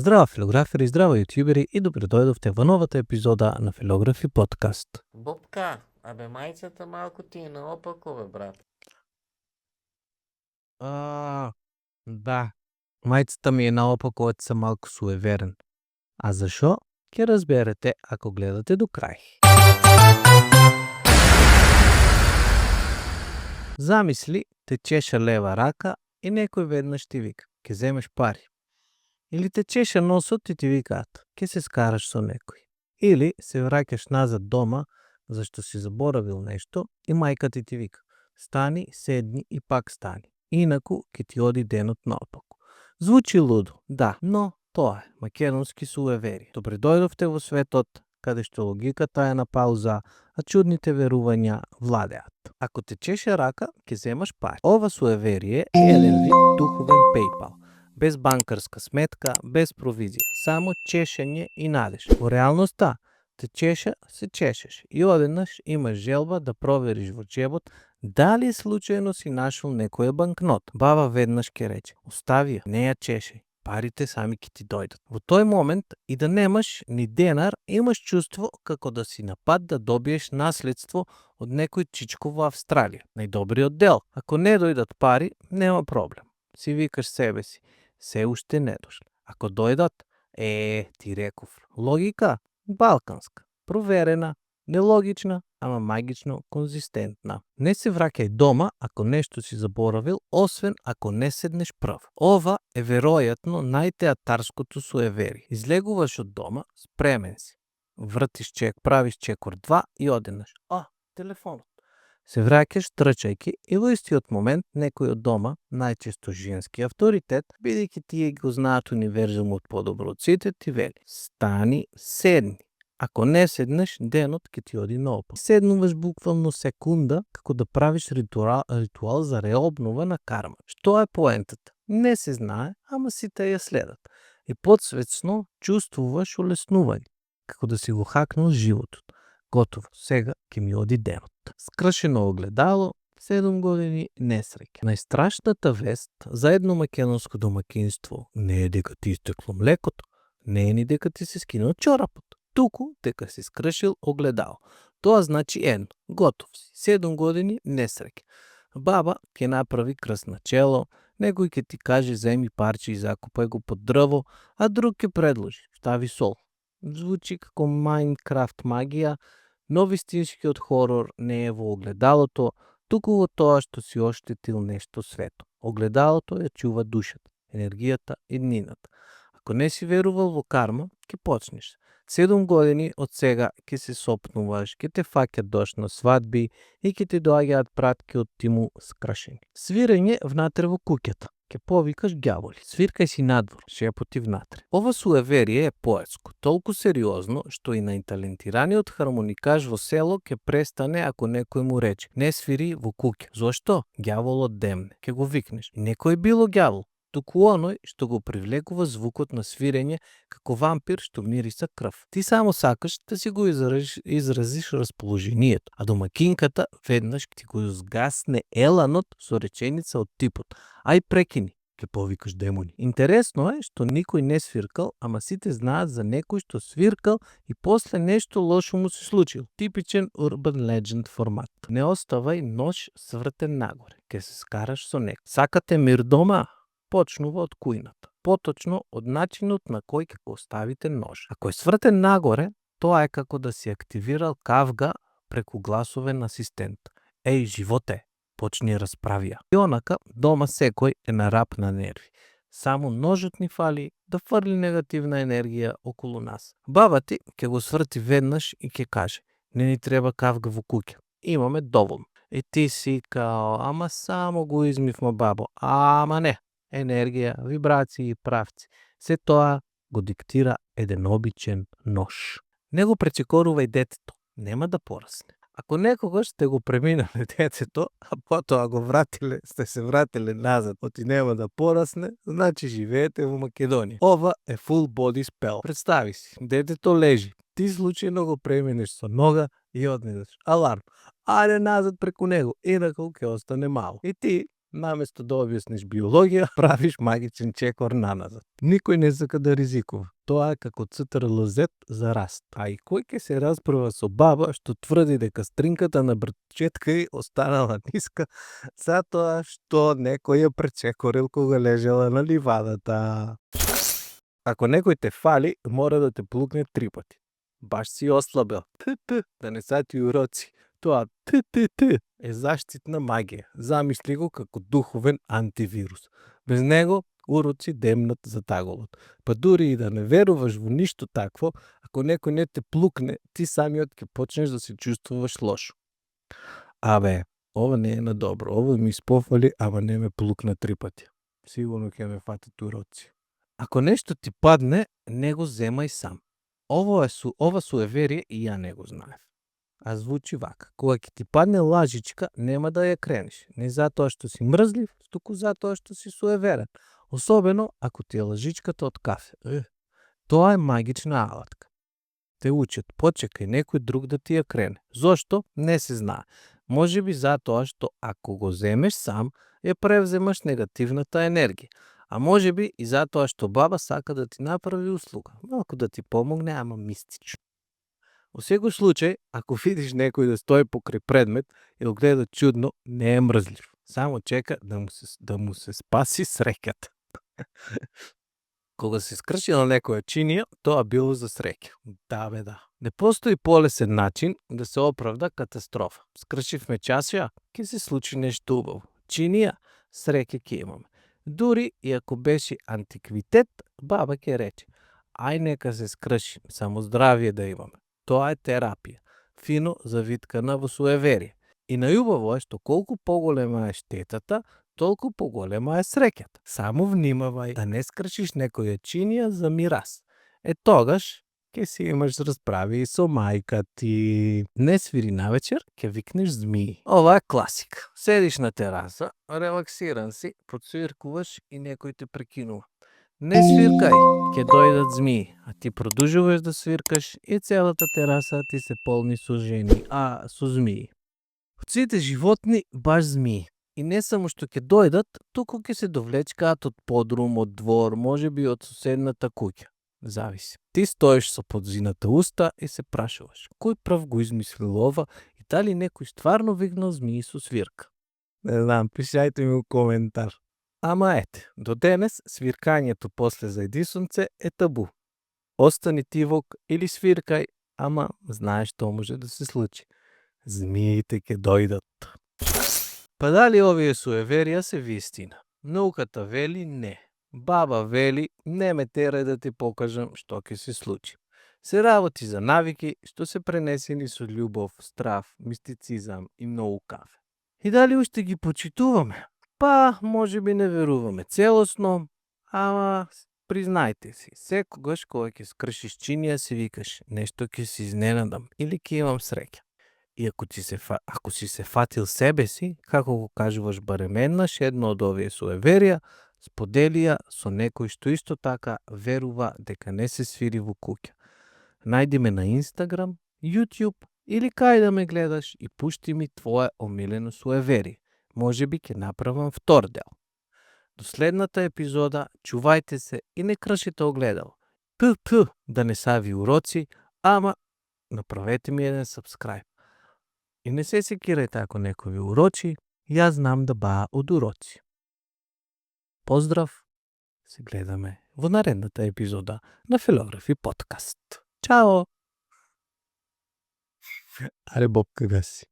Здрава, филографери, здрава, ютубери и добре дойдохте в новата епизода на Филографи подкаст. Бобка, майцата малко ти е наопако, брат. Да, майцата ми е наопако, че съм малко суеверен. А защо? Ке разберете, ако гледате до край. Замисли, течеша лева рака и некой веднъж ти вика, ке вземеш пари. Или течеша носът и ти викат, ке се скараш со некой. Или се вракаш назад дома, защо си заборавил нещо и майка ти вика, стани, седни и пак стани. Инако ке ти оди денот наопако. Звучи лудо, да, но тоа е македонски суевери. Добре дойдовте во светот, каде што логиката е на пауза, а чудните верувања владеат. Ако течеше рака, ке земаш пари. Ова суеверие е еден вид духовен PayPal. Без банкарска сметка, без провизија, само чешење и надеж. Во реалноста, течеша, се чешеш и одеднаш имаш желба да провериш во джебот дали случајно си нашол некоја банкнот. Баба веднаш ке рече, остави ја, не ја чешеј, парите сами ке ти дојдат. Во тој момент и да немаш ни денар, имаш чувство како да си на пат да добиеш наследство од некој чичко во Австралија. Најдобриот дел. Ако не дојдат пари, нема проблем. Си викаш себе си, се уште не дошле. Ако дојдат, ти реков. Логика балканска, проверена, нелогична, ама магично конзистентна. Не се враќај дома ако нешто си заборавил, освен ако не седнеш прв. Ова е веројатно најтеатарското суевери. Излегуваш од дома, спремен си. Вртиш чек, правиш чекор 2 и одеднаш. Телефонот. Се враќаш трчајки и во истиот момент некој од дома, најчесто женски авторитет, бидејќи тие го знаат универзумот подобро од сите, ти вели: стани, седни. Ако не седнеш, денот ке ти оди наопако. Седнуваш буквално секунда како да правиш ритуал за реобнова на карма. Што е поентата? Не се знае, ама сите ја следат. И подсвесно чувствуваш олеснување, како да си го хакнал животот. Готово, сега ке ми оди денот. Скршено огледало, 7 години несреќа. Најстрашната вест за едно македонско домакинство не е дека ти истекло млекото, не е ни дека ти се скинал чорапот, туку дека си скршил огледало. Тоа значи едно, готов си, 7 години несреќа. Баба ќе направи крст на чело, некој ќе ти каже земи парче и закупај го под дрво, а друг ќе предложи, стави сол. Звучи како Майнкрафт магија, но вистинскиот хорор не е во огледалото, туку во тоа што си оштетил нешто свето. Огледалото ја чува душата, енергијата и днината. Ако не си верувал во карма, ќе почнеш. 7 години од сега ќе се сопнуваш, ќе те фаќат дош на свадби и ќе ти доаѓаат пратки од тиму скрашени. Свирење внатре во куќата. Ке повикаш ѓаволи. Свиркај си надвор, шепоти внатре. Ова суеверие е поетско, толку сериозно, што и најталентираниот хармоникаш во село ке престане ако некој му рече: не свири во куќа. Зошто? Ѓаволот демне. Ке го викнеш. Некој било ѓавол, туку оној што го привлекува звукот на свирење како вампир што мириса крв. Ти само сакаш да си го изразиш расположението, а домакинката веднаш ти го згасне еланот со реченица од типот: ај прекини, ке повикаш демони. Интересно е што никој не свиркал, ама сите знаат за некој што свиркал и после нешто лошо му се случило. Типичен urban legend формат. Не оставај нож свртен нагоре, ке се скараш со некој. Сакате мир дома? Почнува од кујната. Поточно од начинот на кој ќе го оставите нож. Ако е свртен нагоре, тоа е како да си активирал кавга преку гласовен асистент. Еј, животе, почни расправија. И онака, дома секој е на рап на нерви. Само ножот ни фали да фрли негативна енергија околу нас. Баба ти ќе го сврти веднаш и ќе каже: не ни треба кавга во куќа. Имаме доволно. И ти си као: ама само го измивма, бабо. Ама не. Енергија, вибрации и правци. Се тоа го диктира еден обичен нож. Не го пречекорувај детето, нема да порасне. Ако некогаш сте го преминале детето, а потоа го вратиле, сте се вратиле назад, оти нема да порасне, значи живеете во Македонија. Ова е full body spell. Представи си, детето лежи, ти случајно го преминеш со нога и однедаш. Аларм. Ајде назад преку него, инаку ќе остане мало. И ти наместо да објасниш биологија, правиш магичен чекор наназад. Никој не сака да ризикува. Тоа е како ЦТРЛ-Z за раст. А и кој ќе се расправа со баба што тврди дека стринката на братчетка ѝ останала ниска затоа што некој ја пречекорил кога лежала на ливадата. Ако некој те фали, мора да те плукне 3 пати. Баш си ослабел. Да не са ти уроци. Тоа е заштитна магија. Замисли го како духовен антивирус. Без него уроци демнат за таголот. Па дури и да не веруваш во ништо такво, ако некој не те плукне, ти самиот ќе почнеш да се чувствуваш лошо. Абе, ова не е на добро. Ова ми испофали, ама не ме плукна 3 пати. Сигурно ќе ме фатат уроци. Ако нешто ти падне, не го земај сам. Ова суеверие и ја не го знаев. А звучи вака. Кога ќе ти падне лажичка, нема да ја кренеш. Не затоа што си мрзлив, туку затоа што си суеверен. Особено ако ти е лажичката од кафе. Тоа е магична алатка. Те учат, почекај некој друг да ти ја крене. Зошто? Не се знае. Може би затоа што ако го земеш сам, ја превземаш негативната енергија. А може би и затоа што баба сака да ти направи услуга. Малку да ти помогне, ама мистично. Во секој случај, ако видиш некој да стои покрај предмет и го гледа чудно, не е мрзлив. Само чека да му се спаси среќата. Кога се скршила некоја чинија, тоа било за среќа. Да бе да. Не постои полесен начин да се оправда катастрофа. Скршивме чашја, ќе се случи нешто убаво. Чинија, среќа ќе имаме. Дури и ако беше антиквитет, баба ќе рече: ај нека се скрши, само здравие да имаме. Тоа е терапија, фино завиткана во суеверие. И најубаво е што колку поголема е штетата, толку поголема е среќата. Само внимавај да не скршиш некоја чинија за мирас. Тогаш ќе си имаш расправи и со мајка ти. Не свири навечер, ќе викнеш змии. Ова е класика. Седиш на тераса, релаксиран си, подсвиркуваш и некој те прекинува. Не свиркај, ќе дојдат змии, а ти продолжуваш да свиркаш и целата тераса ти се полни со жени, со змии. Од сите животни, баш змии. И не само што ќе дојдат, туку ќе се довлечкаат од подрум, од двор, може би од соседната куќа. Зависи. Ти стоиш со подзината уста и се прашуваш, кој прв го измислил ова и дали некој стварно викнал змии со свирка. Не знам, пишајте ми у коментар. Ама ете, до денес свиркањето после зајдисунце е табу. Остани тивок или свиркај, ама знаеш што може да се случи. Змиите ќе дојдат. Па дали овие суеверија се вистина? Науката вели не. Баба вели не ме терај да ти покажам што ќе се случи. Се работи за навики што се пренесени со љубов, страв, мистицизам и многу кафе. И дали уште ги почитуваме? Па, може би не веруваме целосно, ама признајте си, секогаш кога ќе скршиш чинија си викаш нешто ќе се изненадам или ќе имам среќа. И ако си се фатил себе си, како го кажуваш барем еднаш, едно од овие суеверија, сподели ја со некој што исто така верува дека не се свири во куќа. Најди ме на Instagram, YouTube или кај да ме гледаш и пушти ми твое омилено суеверие. Може би ќе направам втор дел. До следната епизода, чувајте се и не кршите огледало. Да не са ви уроци, ама направете ми еден subscribe. И не се секирајте ако некој ви урочи, јас знам да баа од уроци. Поздрав, се гледаме во наредната епизода на Филографи подкаст. Чао! Аре Боб, кога си?